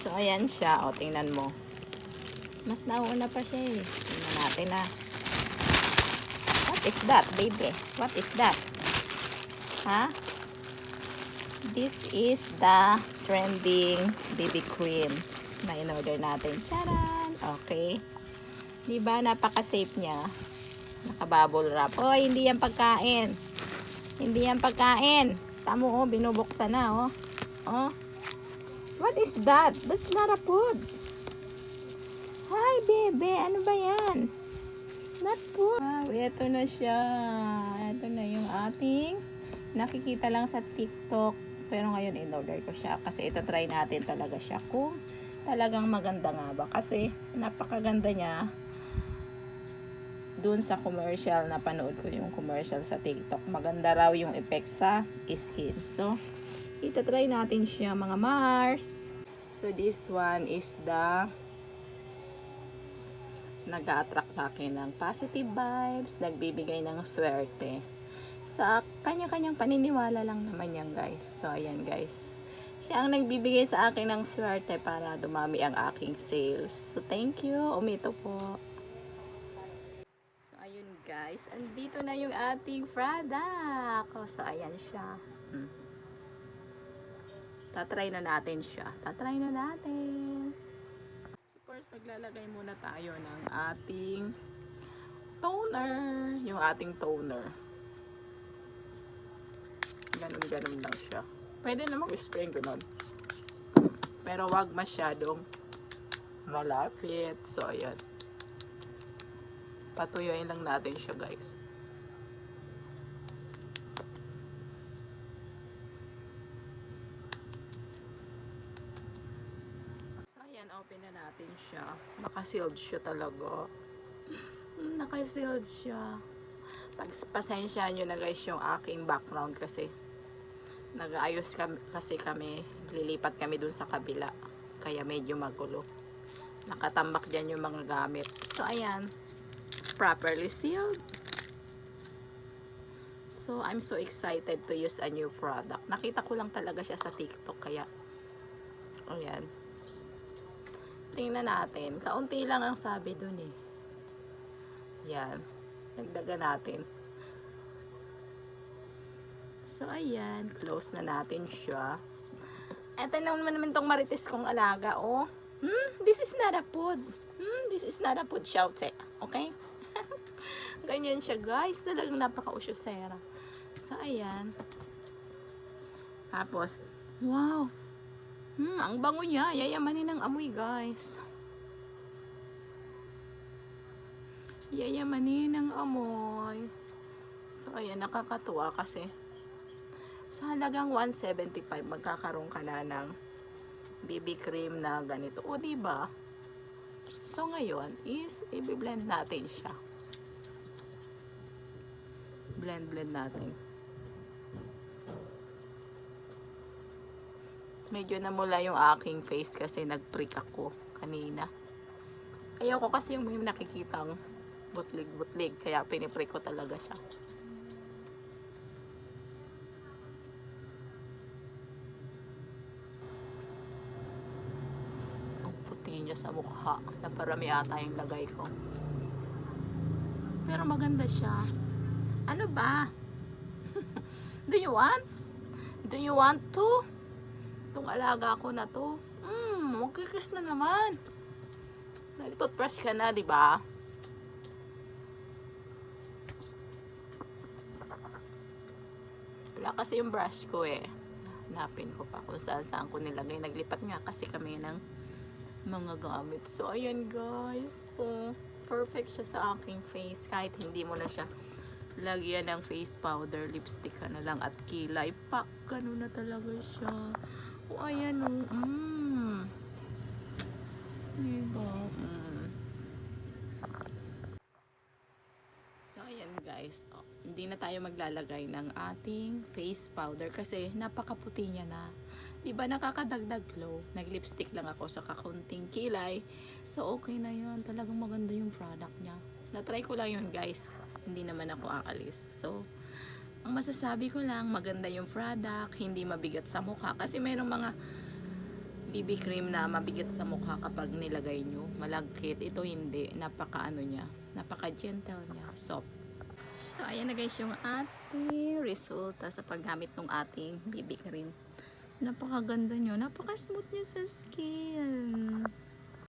So, ayan siya. O, tingnan mo. Mas nauna pa siya eh. Tingnan natin na. What is that, baby? What is that? Ha? This is the trending BB cream na in-order natin. Charan! Okay. Diba, napaka-safe niya. Naka-bubble wrap. Oy, hindi yan pagkain. Hindi yan pagkain. Tamo, oh, binubuksan na, oh. Oh. What is that? That's not a food. Hi, bebe. Ano ba yan? Not food. Wow, ito na siya. Ito na yung ating nakikita lang sa TikTok. Pero ngayon, in-order ko siya. Kasi itatry natin talaga siya. Kung talagang maganda nga ba. Kasi napakaganda niya. Doon sa commercial, napanood ko yung commercial sa TikTok. Maganda raw yung effects sa skin. So, itatry natin siya, mga Mars. So, this one is the nag-a-attract sa akin ng positive vibes, nagbibigay ng swerte. Sa kanya-kanyang paniniwala lang naman yan, guys. So, ayan, guys. Siya ang nagbibigay sa akin ng swerte para dumami ang aking sales. So, thank you. Umito po. So, ayun, guys. Andito na yung ating product. So, ayan siya. Tatry na natin siya. Tatry na natin. So, first, naglalagay muna tayo ng ating toner. Yung ating toner. Ganun-ganun lang siya. Pwede naman i-spray ko nun. Pero wag masyadong malapit. So, ayan. Patuyuin lang natin siya, guys. So, ayan. Open na natin siya. Naka-sealed siya talaga. Naka-sealed siya. Pasensya nyo na, guys, yung aking background kasi nag-aayos kami, lilipat kami dun sa kabila. Kaya medyo magulo. Nakatambak dyan yung mga gamit. So, ayan. Properly sealed. So, I'm so excited to use a new product. Nakita ko lang talaga siya sa TikTok. Kaya, ayan. Tingnan natin. Kaunti lang ang sabi dun eh. Yan. Nagdaga natin. So, ayan. Close na natin siya. Eto naman itong marites kong alaga, oh. This is not a food. This is not a food, shout it. Okay? Ganyan siya, guys. Talagang napaka-usyosera. So, ayan. Tapos, wow. Ang bango niya. Yayamanin ng amoy, guys. Yayamanin ng amoy. So, ayan. Nakakatuwa kasi sa halagang 175 magkakaroon ka na ng BB cream na ganito. O, diba? So, ngayon is i-blend natin siya. Blend natin. Medyo namula yung aking face kasi nag-prick ako kanina. Ayoko kasi yung may nakikitang butlig-butlig. Kaya piniprick ko talaga siya. Niya sa mukha. Naparami ata yung lagay ko. Pero maganda siya. Ano ba? Do you want? Do you want to? Itong alaga ko na to. Magkikis na naman. Nag-toothbrush ka na, di ba? Wala kasi yung brush ko eh. Hanapin ko pa kung saan ko nilagay. Naglipat nga kasi kami ng mga gamit. So, ayan, guys. Perfect siya sa aking face. Kahit hindi mo na siya lagyan ng face powder, lipstick ka na lang at kilay. Pak, ganun na talaga siya. O, ayan, diba? So, ayan, guys. Hindi na tayo maglalagay ng ating face powder kasi napakaputi niya na. Diba nakakadagdag glow? Nag-lipstick lang ako sa kakunting kilay. So, okay na yun. Talagang maganda yung product niya. Na-try ko lang yun, guys. Hindi naman ako aalis. So, ang ang masasabi ko lang, maganda yung product, hindi mabigat sa mukha. Kasi mayroong mga BB cream na mabigat sa mukha kapag nilagay nyo. Malagkit. Ito hindi. Napaka ano niya. Napaka gentle niya. Soft. So, ayan na guys yung ating resulta sa paggamit ng ating BB cream. Napakaganda nyo. Napaka smooth niya sa skin.